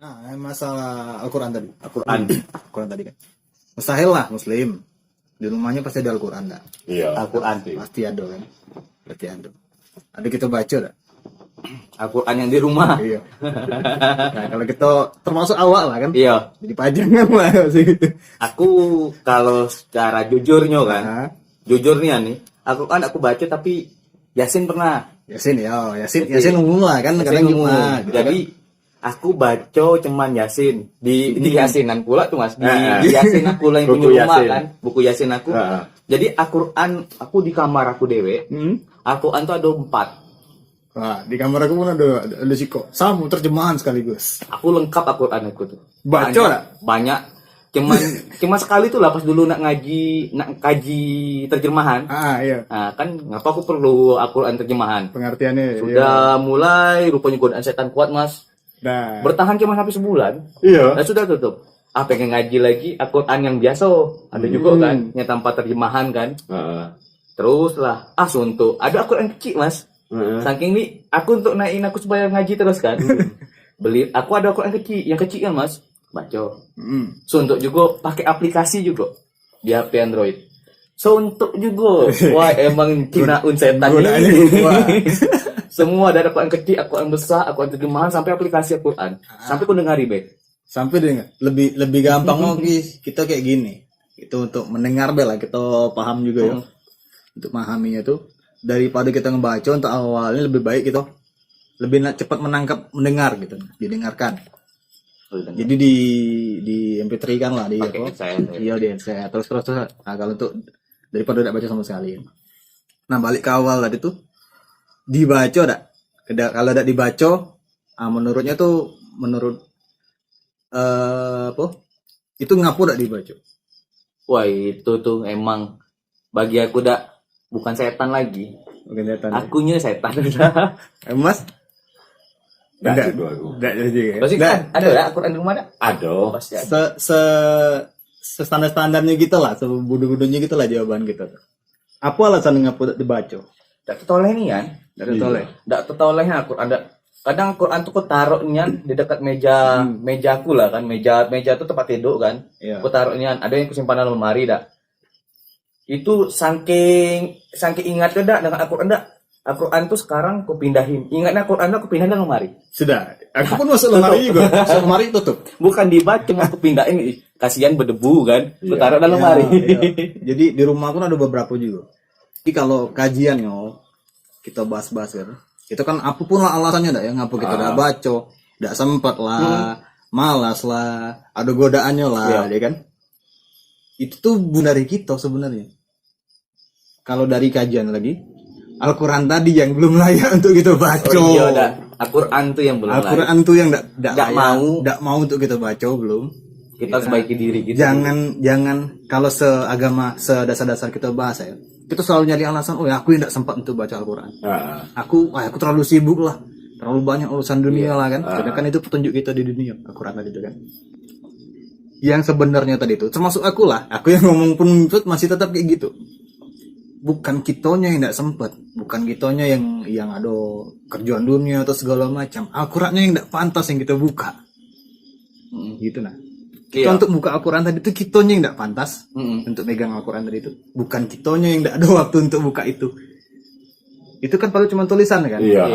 Nah, masalah Al-Quran tadi. Al-Quran. Al-Quran tadi kan. Mustahil lah Muslim. Di rumahnya pasti ada Al-Quran dah. Iya. Al-Quran sih. Pasti ada kan. Pasti ada. Ada kita baca dah. Al-Quran yang di rumah. Iya. Nah, kalau kita termasuk awak lah kan. Iya. Jadi pajangan lah sih gitu. Aku kalau secara jujurnya kan, Nah, jujurnya nih, Al-Quran aku baca tapi Yasin pernah. Yasin ya, Yasin umum lah kan. Kadang Yasin umum. Jumat, gitu Jadi aku baca cuman Yasin di Yasinan pula tuh Mas. Di Yasin aku lah yang Buku punya rumah Yasin. kan, buku Yasin aku. Jadi Al-Quran aku di kamar aku dewe. Al-Quran tuh ada 4. Wah, di kamar aku pun ada siko. Sama terjemahan sekaligus. Aku lengkap Al-Quran aku tuh. Baca Banyak, tak? banyak. Cuman sekali tuh lah pas dulu nak kaji terjemahan. Iya. Nah, kan ngapa aku perlu Al-Quran terjemahan? Pengertiannya. Sudah mulai rupanya godaan setan kuat Mas. Nah. Bertahan cuma sampai sebulan. Iya. Dan sudah tutup. Pengen ngaji lagi Al-Quran yang biasa. Ada juga kan yang tanpa terjemahan kan. Terus lah suntuk. Ada Al-Quran kecil Mas. Saking nih aku untuk naikin aku supaya ngaji terus kan. Beli aku ada Al-Quran kecil, yang kecil kan Mas. Baca. Suntuk juga pakai aplikasi juga di HP Android. Suntuk juga. Wah, emang cinaun setan Godaannya ini. wah. Semua dari Al-Quran kecil, Al-Quran besar, Al-Quran terjemahan sampai aplikasi Al-Quran. Sampai aku dengar be. Sampai deh lebih gampang lagi kita kayak gini. Itu untuk mendengar bela kita paham juga ya. Untuk memahaminya tuh daripada kita ngebaca untuk awalnya lebih baik gitu. Lebih cepat mendengar gitu, didengarkan. Jadi di MP3 kan lah di Pakai apa? headset. Iya di headset. Terus. Nah, kalau untuk daripada tidak baca sama sekali. Nah, balik ke awal tadi tuh dibaca dak. Kalau tidak dibaca, menurutnya tuh menurut apa? Itu ngapu dak dibaca. Wah, itu tuh emang bagi aku bukan setan lagi. Bukan setan. Akunya setan. Mas? Enggak juga aku. Enggak jadi ya. Pasti kan ada ya Al-Quran di rumah ada? Ada. Pasti ada. Standar-standarnya gitu lah, sebodoh-bodohnya gitu lah jawaban kita tuh. Apa alasan ngapu dak dibaca? Tak tertoleh nih kan? Dari toleh. Tak tertolehnya Al-Quran ada. Kadang Al-Quran tuh aku taruhnya di dekat meja aku lah kan. Meja tuh tempat tidur kan. Iya. Aku taruhnya ada yang kusimpan dalam lemari dak. Itu saking ingatnya dak dengan Al-Quran dak. Al-Quran tuh sekarang aku pindahin. Ingatnya Al-Quran aku pindahin dalam lemari. Sudah. Aku pun masuk lemari juga. Masuk lemari tutup. Bukan dibaca, cuma aku pindahin. Kasihan berdebu kan. Aku taruh dalam lemari. Iya. Jadi di rumah pun ada beberapa juga. Jadi kalau kajian yo kita bahas-bahas kan. Itu kan apapun lah alasannya dak yang ngapa kita udah baca, enggak sempat lah, malas lah, ada godaannya lah, ya kan? Itu tuh dari kita sebenarnya. Kalau dari kajian lagi, Al-Quran tadi yang belum layak untuk kita baca. Oh, iya, Al-Quran tuh yang belum Al-Quran tuh yang Nggak mau untuk kita baca belum. kita harus baiki diri gitu. Jangan kalau seagama sedasar-dasar kita bahas ya. Kita selalu nyari alasan, aku yang tidak sempat untuk baca Al-Quran. Aku terlalu sibuk lah, terlalu banyak urusan dunia lah kan. Sedangkan itu petunjuk kita di dunia, Al-Quran tadi itu kan. Yang sebenarnya tadi itu, termasuk aku lah, aku yang ngomong pun masih tetap kayak gitu. Bukan kitonya yang tidak sempat, bukan kitonya yang ada kerjaan dunia atau segala macam. Al-Qurannya yang tidak pantas yang kita buka, gitu nah. Kita untuk buka Al-Quran tadi itu kitonya yang tidak pantas untuk megang Al-Quran tadi itu. Bukan kitonya yang tidak ada waktu untuk buka itu. Itu kan paling cuma tulisan kan? Iya.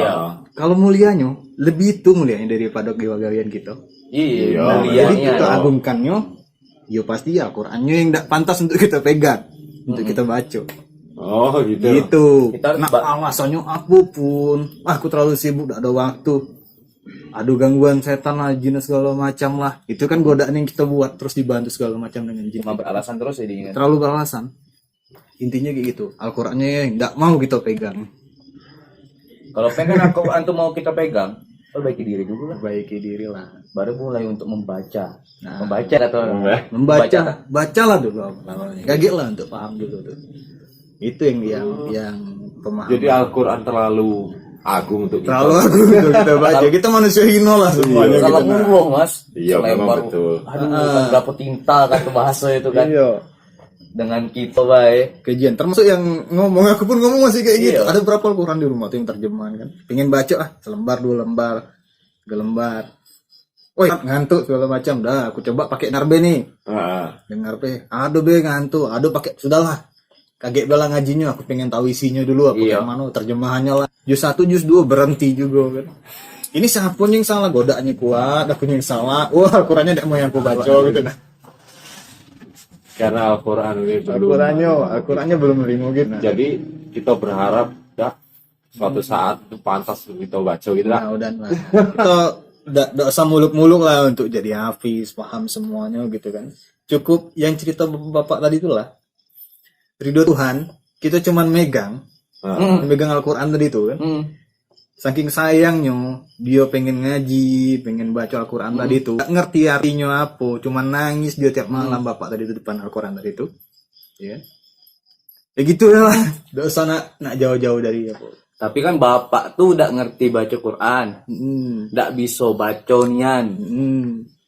Kalau mulianya, lebih itu mulianya daripada gawe-gawean kita. Iya. Jadi kita agungkannya, ya pasti ya Al-Qurannya yang tidak pantas untuk kita pegang, untuk kita baca. Oh gitu. Gitu. Kita Nah alasannya apapun, aku terlalu sibuk, tidak ada waktu. Aduh gangguan setan lah, jin segala macam lah. Itu kan godaan yang kita buat terus dibantu segala macam dengan jin. Cuma beralasan terus jadi. Terlalu beralasan. Intinya kayak gitu. Al-Qur'annya nggak mau kita pegang. Kalau pengen Al-Quran tuh mau kita pegang, perbaiki diri dulu lah. Perbaiki diri lah. Baru mulai untuk membaca. Nah, Membaca atau bacalah dulu awalnya. Kaget lah untuk paham dulu tuh. Itu yang pemahaman. Jadi Al-Quran terlalu agung untuk kita. Terlalu aku untuk kita baca. Kita manusia hino lah semuanya. kalau gitu, murah Mas. Iya, memang betul. Aduh, kan berapa tinta kan ke bahasa itu kan. Iya. Dengan kita baik. Kajian termasuk yang ngomong, aku pun ngomong masih kayak gitu. Iya. Ada berapa Al-Quran di rumah tuh yang terjemahan kan. Pengen baca selembar 2 lembar 3 lembar. Woi, ngantuk segala macam. Dah, aku coba pakai narbe nih. Dengar be, aduh be ngantuk. Aduh pakai sudahlah. Kaget bela ngajinya, aku pengen tahu isinya dulu apa yang mana terjemahannya lah. Juz 1, juz 2 berhenti juga kan. Ini siapa yang salah, godaannya kuat, aku yang salah. Wah, Al-Qur'annya tidak mau yang aku baca gitu nah. Karena Al-Quran ini Al-Qur'annya belum nerima gitu. Jadi kita berharap ya suatu saat itu pantas kita baca gitu lah. Nah, udah lah. Kita tidak usah muluk-muluk lah untuk jadi hafiz, paham semuanya gitu kan. Cukup yang cerita bapak tadi itulah. Ridho Tuhan, kita cuman megang Al-Quran tadi itu kan. Saking sayangnya, dia pengen ngaji, pengen baca Al-Quran tadi itu. Gak ngerti artinya apa, cuman nangis dia tiap malam bapak tadi itu depan Al-Quran tadi itu. Ya. Ya gitu lah. Tidak usah nak jauh-jauh dari apa. Tapi kan bapak tuh udah ngerti baca Quran, nggak bisa baconian.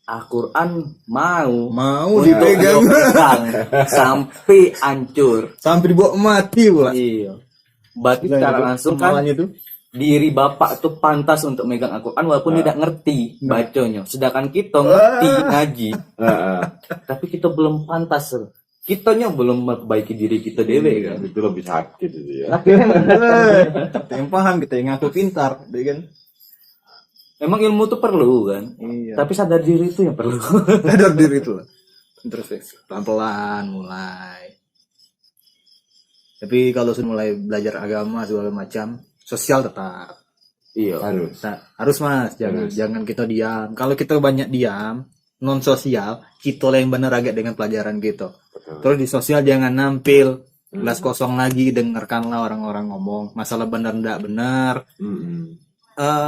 Al-Quran mau dipegang sampai hancur, sampai dibawa mati pula. Iya. Berarti secara langsung kan diri bapak tuh pantas untuk megang Al-Quran walaupun tidak ngerti bacanya. Sedangkan kita ngerti ngaji, tapi kita belum pantas. Kitanya belum memperbaiki diri kita dewe kan. Itu lebih sakit itu ya. Kita yang paham, kita yang ngaku pintar, kan? Emang ilmu tuh perlu kan? Iya. Tapi sadar diri itu yang perlu. Sadar diri itu lah. Introspeksi. Pelan-pelan mulai. Tapi kalau sudah mulai belajar agama segala macam, sosial tetap. Iya. Harus mas, jangan kita diam. Kalau kita banyak diam, non sosial, kita yang benar agak dengan pelajaran kita. Terus di sosial jangan nampil gelas kosong lagi, dengarkanlah orang-orang ngomong masalah benar ndak benar.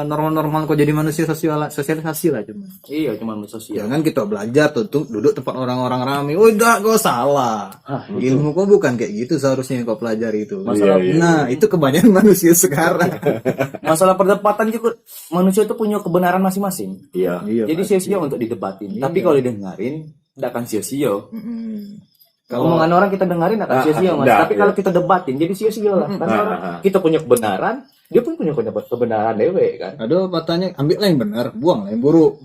Normal-normal kok jadi manusia sosialisasi lah cuma. Iya, cuma sosial. Jangan kita belajar tuh duduk tempat orang-orang ramai. Oh, enggak, kau salah. Ilmu kau bukan kayak gitu seharusnya yang kau pelajari itu. Nah, itu kebanyakan manusia sekarang. Masalah perdebatan juga manusia itu punya kebenaran masing-masing. Iya. Jadi sia-sia untuk didebatin. Tapi kalau didengarin, tidak akan sia-sia. Kalau omongan orang kita dengarin akan sia-sia mas. Tapi kalau kita debatin, jadi sia-sia lah. Karena orang kita punya kebenaran, dia pun punya kebenaran dewe kan. Aduh, matanya ambil lah yang benar, buang lah yang buruk.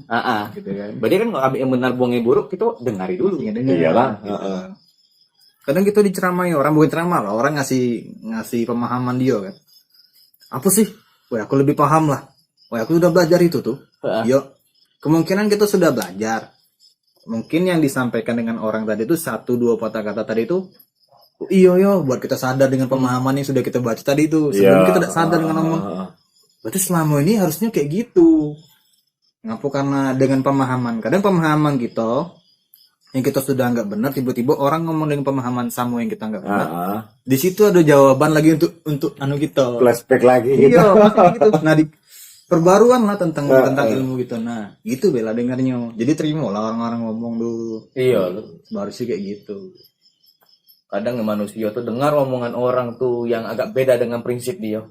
Gitu kan. Berarti kan kalau ambil yang benar, buang yang buruk, kita dengari dulu. Iyalah. Kadang kita diceramai orang, bukan ceramah lah, orang ngasih pemahaman dia kan. Apa sih? Wah, aku lebih paham lah. Wah, aku sudah belajar itu tuh. Yuk, kemungkinan kita sudah belajar. Mungkin yang disampaikan dengan orang tadi itu 1-2 patah kata tadi itu iya buat kita sadar dengan pemahaman yang sudah kita baca tadi itu. Sebelum kita tidak sadar dengan ngomong. Berarti selama ini harusnya kayak gitu. Ngapa? Karena dengan pemahaman. Kadang pemahaman kita yang kita sudah anggap benar, tiba-tiba orang ngomong dengan pemahaman sama yang kita anggap benar. Di situ ada jawaban lagi untuk anu kita. Flashback lagi gitu. Iya, gitu. Nah, perbaruan lah tentang ilmu gitu. Nah, gitu bela dengarnya. Jadi terima lah orang-orang ngomong dulu. Iya loh. Baru sih kayak gitu. Kadang manusia tuh dengar omongan orang tuh yang agak beda dengan prinsip dia.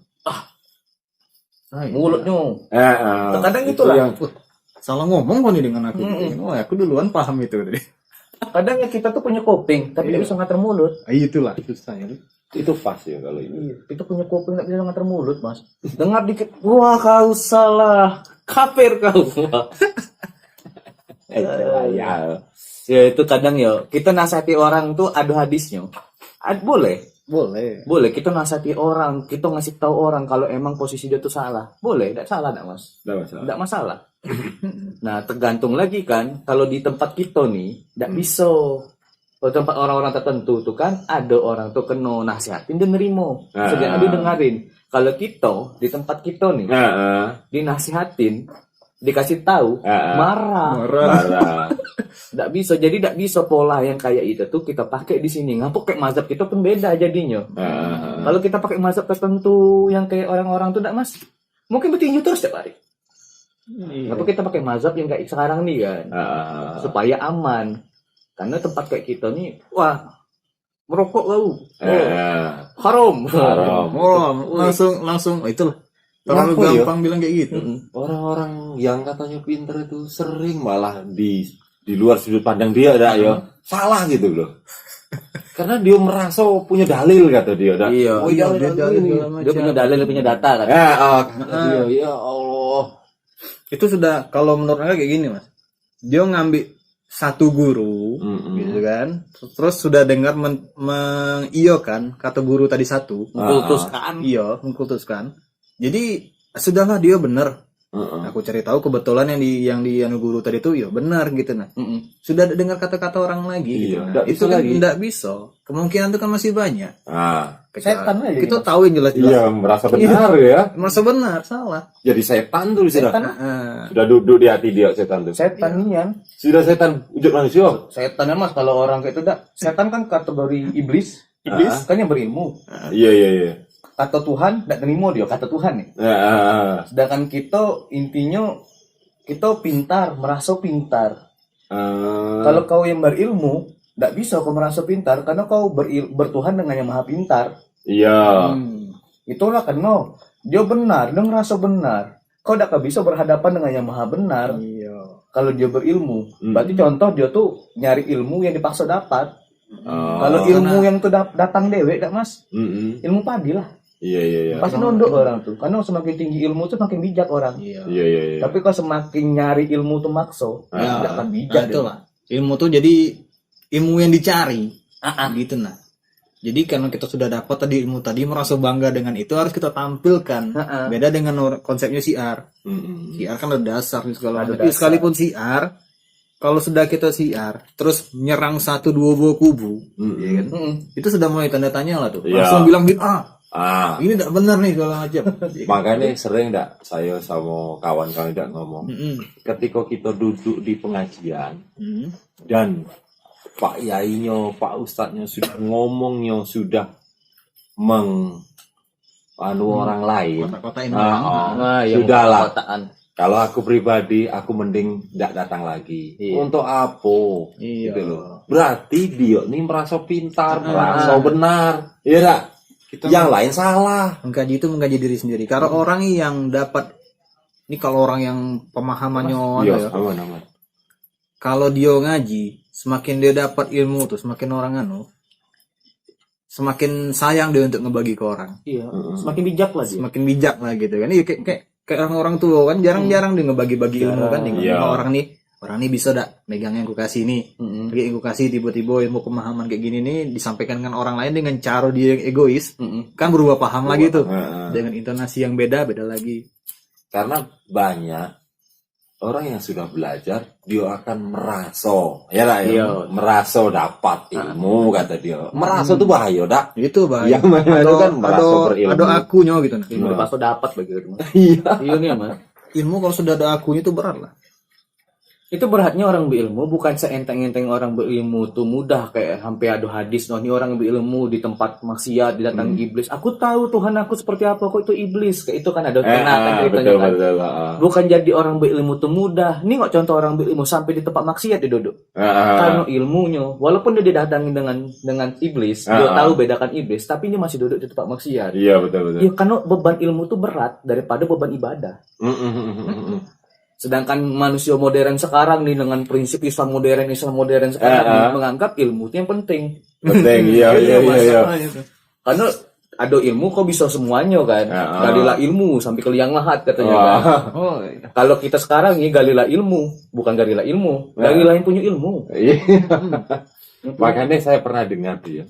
Mulutnya. Kadang itulah. Yang, salah ngomong kok nih dengan aku. Wah, aku duluan paham itu tadi. Kadang ya kita tuh punya kuping, tapi tidak bisa ngatur mulut. Itulah itu saya. Itu pas ya kalau ini. Kita punya kuping nggak bisa ngatur mulut, mas. Dengar dikit, wah kau salah, kafir kau. Ya itu kadang ya kita nasihati orang tuh ada hadisnya. Boleh kita nasihati orang, kita ngasih tahu orang kalau emang posisi dia tuh salah. Boleh, tidak salah enggak, Mas? Tidak masalah. Nah, tergantung lagi kan kalau di tempat kita nih tidak bisa. Kalau tempat orang-orang tertentu tuh kan ada orang tuh kena nasihatin dia nerimo. Sedangkan dia dengerin. Kalau kita di tempat kita nih dinasihatin, dikasih tahu, marah. Tidak bisa. Jadi tidak bisa pola yang kayak itu tuh kita pakai di sini. Ngapa kayak mazhab kita pun beda jadinya. Kalau kita pakai mazhab tertentu yang kayak orang-orang tuh tidak, Mas. Mungkin bertinju terus setiap hari. Ngapa kita pakai mazhab yang kayak sekarang nih kan. Supaya aman. Karena tempat kayak kita nih, wah, merokok kau. Haram. Langsung itulah. Terlalu gampang bilang kayak gitu. Orang-orang yang katanya pinter itu sering malah di luar sudut pandang dia ada ya salah gitu loh. Karena dia merasa punya dalil kata dia. Iya. Dia punya dalil, dia punya data kan. Ya Allah. Itu sudah kalau menurut saya kayak gini, Mas. dia ngambil satu guru, gitu kan. Terus sudah dengar mengiyakan kata guru tadi satu, mengkultuskan. Jadi sudahlah dia benar. Aku cari tahu kebetulan yang di guru tadi itu ya benar gitu nah. Sudah dengar kata-kata orang lagi. Gitu, nah. Itu kan tidak bisa. Kemungkinan itu kan masih banyak. Setan aja. Kita tahu yang jelas-jelas. Iya, merasa benar ya. Merasa benar, salah. Jadi setan tuh sudah. Setan. Sudah duduk di hati dia setan tuh. Setan nian. Sudah setan wujud manusia. Setan Mas kalau orang kayak itu setan kan kategori iblis. Iblis kan yang berilmu. Iya. Kata Tuhan tidak terima dia kata Tuhan nih. Sedangkan kita intinya kita pintar, merasa pintar. Kalau kau yang berilmu, tidak bisa kau merasa pintar karena kau bertuhan dengan yang maha pintar. Iya. Itulah karena dia benar, dia ngerasa benar. Kau tidak bisa berhadapan dengan yang maha benar. Iya. Kalau dia berilmu, berarti contoh dia tuh nyari ilmu yang dipaksa dapat. Kalau ilmu yang tuh datang dewek, Mas, ilmu padi lah. Iya. Pasti nunduk orang tuh. Karena semakin tinggi ilmu tuh semakin bijak orang. Iya. Tapi kalau semakin nyari ilmu tuh makso, tidak akan bijak. Itulah. Ilmu tuh jadi ilmu yang dicari. Gitu nah. Jadi karena kita sudah dapat tadi ilmu tadi, merasa bangga dengan itu harus kita tampilkan. Beda dengan konsepnya siar. Siar kan ada dasar segala macam. Sekalipun siar, kalau sudah kita siar, terus menyerang 1-2 buah kubu, ya kan? Itu sudah mulai tanda tanya lah tuh. Langsung bilang ini tidak benar nih segala macam. Makanya sering saya sama kawan-kawan ngomong. Ketika kita duduk di pengajian dan Pak Yainya, Pak Ustadznya sudah ngomongnya sudah orang lain. Sudahlah. Kalau aku pribadi, aku mending tidak datang lagi. Untuk apa? Gitu loh. Berarti dia ini merasa pintar, merasa benar. Iya tak? Yang lain salah. Mengkaji itu mengkaji diri sendiri. Kalau orang yang dapat, ini kalau orang yang pemahamannya kalau dia ngaji, semakin dia dapat ilmu tuh, semakin orang semakin sayang dia untuk ngebagi ke orang. Iya. Semakin bijak lah dia. Semakin bijak lah gitu kan. Iya kayak orang tua kan jarang-jarang dia ngebagi-bagi ilmu kan. Orang nih bisa megang yang ku kasih nih. Yang ku kasih tiba-tiba ilmu pemahaman kayak gini nih disampaikan dengan orang lain dengan cara dia yang egois. Kan berubah paham lagi tuh. Dengan intonasi yang beda lagi. Karena banyak orang yang sudah belajar dia akan merasa merasa dapat ilmu kata dia. Merasa tuh bahaya Itu bahaya. Yang mana itu kan merasa berilmu. Ada akunya gitu nah. Ilmu dipaksa dapat begitu. Iya nih Mas. Ilmu kalau sudah ada akunya itu berat lah. Itu beratnya orang berilmu, bukan seenteng-enteng orang berilmu tuh mudah kayak sampai ada hadis ini orang berilmu di tempat maksiat didatangi iblis. Aku tahu Tuhan aku seperti apa kok itu iblis. Kayak itu kan ada betul. Bukan jadi orang berilmu tuh mudah. Ini kok contoh orang berilmu sampai di tempat maksiat dia duduk. Karena ilmunya walaupun dia didatangi dengan iblis, dia tahu bedakan iblis, tapi dia masih duduk di tempat maksiat. Iya betul. Ya karena beban ilmu tuh berat daripada beban ibadah. Sedangkan manusia modern sekarang nih dengan prinsip Islam modern sekarang menganggap ilmu itu yang penting. Iya. Karena ada ilmu kok bisa semuanya kan. Galilah ilmu sampai ke liang lahat katanya kan. Kalau kita sekarang nih galilah ilmu, bukan galilah ilmu, galilah yang punya ilmu. Makanya saya pernah dengar dia.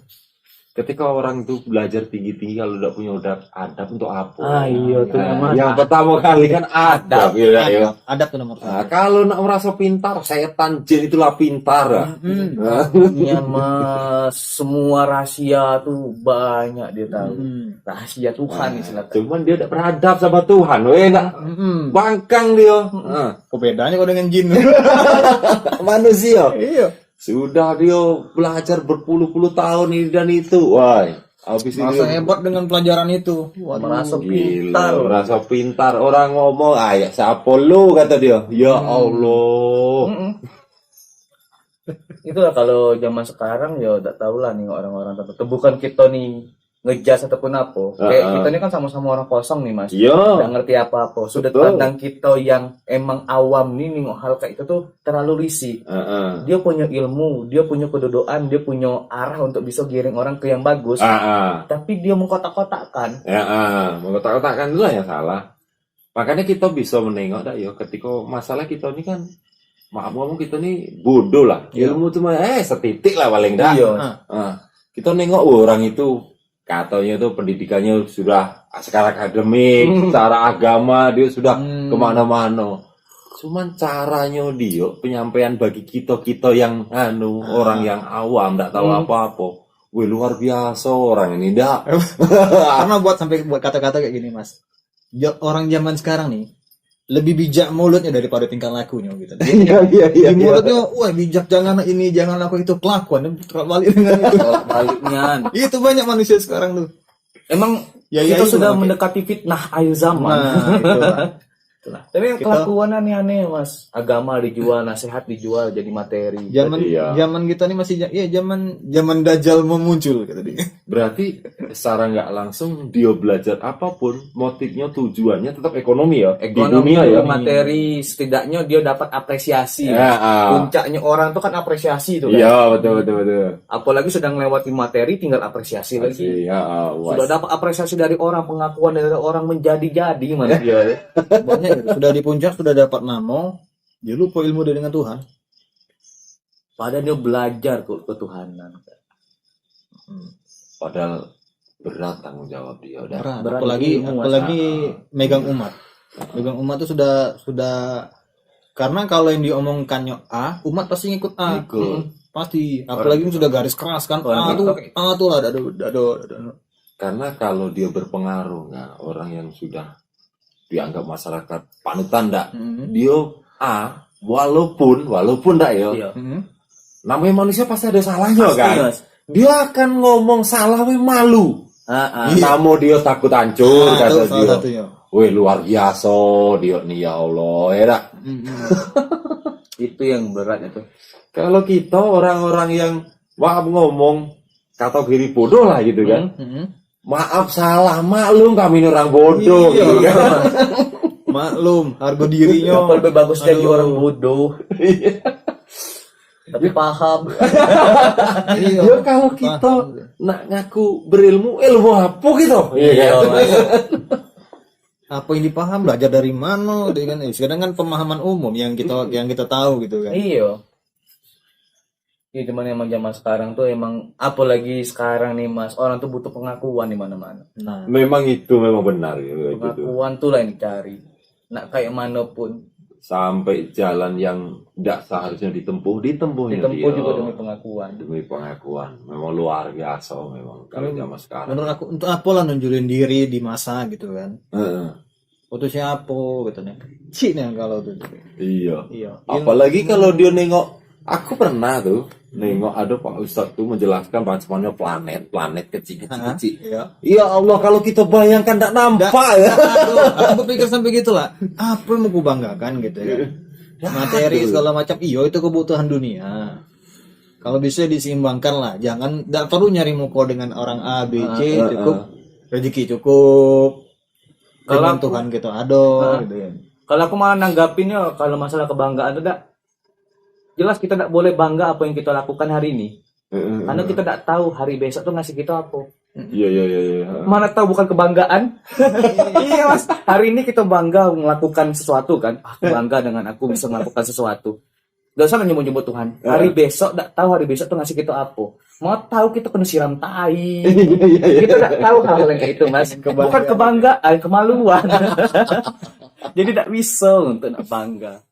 Ketika orang itu belajar tinggi-tinggi kalau udah punya adab untuk apa? Iya tuh yang pertama kali kan adab. Adab tuh nomor satu. Kalau nak merasa pintar, setan jin itulah pintar. Iya Mas, semua rahasia tuh banyak dia tahu. Rahasia Tuhan istilahnya. Cuman dia tidak beradab sama Tuhan. Bangkang dia. Kok bedanya kok dengan jin? Manusia. Iya. Sudah dia belajar berpuluh-puluh tahun ini dan itu. Wah, habis merasa hebat dengan pelajaran itu. Merasa pintar. Merasa pintar. Orang ngomong, ya siapa lu kata dia. Ya Allah. Itulah kalau zaman sekarang ya tak tahu lah nih orang-orang tertentu. Bukan kita nih ngejas ataupun apa. Kayak kita ini kan sama-sama orang kosong nih Mas. Iya. Nggak ngerti apa-apa. Sudut pandang kita yang emang awam nih hal kayak itu tuh terlalu risih. Dia punya ilmu, dia punya kedudukan, dia punya arah untuk bisa giring orang ke yang bagus. Tapi dia mengkotak-kotakkan. Mengkotak-kotakkan itulah yang salah. Makanya kita bisa menengok ketika masalah kita ini kan maaf ngomong kita nih bodoh lah. Ilmu cuma setitik lah paling dah. Kita nengok orang itu katanya tuh pendidikannya sudah secara akademik, secara agama dia sudah kemana-mana. Cuman caranya dia penyampaian bagi kita yang orang yang awam nggak tahu apa-apa. Wih, luar biasa orang ini dah. Karena buat kata-kata kayak gini Mas. Orang zaman sekarang nih lebih bijak mulutnya daripada tingkah lakunya gitu. Di mulutnya, wah bijak jangan ini, jangan lakukan itu, kelakuan terbalik dengan itu. Baliknya. Itu banyak manusia sekarang tuh. Emang kita sudah mendekati fitnah akhir zaman. Itulah. Tapi kelakuan aneh-aneh Mas. Agama dijual, nasihat dijual jadi materi. Zaman kita nih masih zaman Dajjal mau muncul gitu dia. Berarti secara nggak langsung dia belajar apapun, motifnya tujuannya tetap ekonomi ya. Ekonomi, di dunia ya. Materi setidaknya dia dapat apresiasi. Puncaknya orang tuh kan apresiasi tuh kan. Iya, betul. Apalagi sudah melewati materi tinggal apresiasi lagi. Sudah dapat apresiasi dari orang, pengakuan dari orang, menjadi manusia. Banyak sudah di puncak, sudah dapat nama, dia lupa ilmu dia dengan Tuhan. Padahal dia belajar ketuhanan. Padahal berat tanggung jawab dia. Berat. Apalagi megang umat. Megang umat itu sudah karena kalau yang diomongkannya A, umat pasti ngikut A. Pasti. Apalagi sudah garis keras kan. A tuh lah dado. Karena kalau dia berpengaruh orang yang sudah dianggap masyarakat panutan dia walaupun namanya manusia pasti ada salahnya kan. Dia akan ngomong salah malu. Namo dia takut hancur kata dia. Wih luar biasa dia nih ya Allah Itu yang berat itu. Kalau kita orang-orang yang ngomong kategori bodoh lah gitu kan. Maaf salah, maklum kami ini orang bodoh gitu kan. Maklum, harga dirinya lebih bagus jadi orang bodoh. Tapi paham. Ya kalau kita nak ngaku berilmu, ilmu apa gitu? Apa yang dipaham, belajar dari mana? Kan sekarang kan pemahaman umum yang kita tahu gitu kan. Iya. Ya cuman emang zaman sekarang tuh emang apalagi sekarang nih Mas, orang tuh butuh pengakuan di mana-mana. Nah, memang itu memang benar ya. Pengakuan tuh lah yang dicari. Nak kayak manapun. Sampai jalan yang tidak seharusnya ditempuh juga demi pengakuan. Demi pengakuan. Memang luar biasa memang kalau zaman sekarang. Menurut aku untuk apa lah nunjukin diri di masa gitu kan. Foto siapa gitu nih. Cina kalau tuh. Iya. Apalagi kalau dia nengok, aku pernah tuh nengok ada Pak Ustadz tuh menjelaskan bagaimana planet kecil. Ya Allah kalau kita bayangkan tidak nampak ya. Aku berpikir sampai gitulah. Apa yang mau ku banggakan gitu ya. Materi segala macam itu kebutuhan dunia. Kalau bisa diseimbangkan lah. Jangan tidak perlu nyari muka dengan orang A B C, cukup rezeki cukup. Kalau Tuhan kita ada gitu ya. Kalau aku malah nanggapinnya kalau masalah kebanggaan itu jelas kita tidak boleh bangga apa yang kita lakukan hari ini. Karena kita tidak tahu hari besok tuh ngasih kita apa. Iya. Mana tahu bukan kebanggaan. Iya Mas, hari ini kita bangga melakukan sesuatu kan. Aku bangga dengan aku bisa melakukan sesuatu. Gak usah nyebut-nyebut Tuhan. Hari besok tidak tahu hari besok tuh ngasih kita apa. Mau tahu kita kena siram tai. Kita tidak tahu hal yang kayak itu Mas. Bukan kebanggaan, kemaluan. Jadi tidak bisa untuk nak bangga.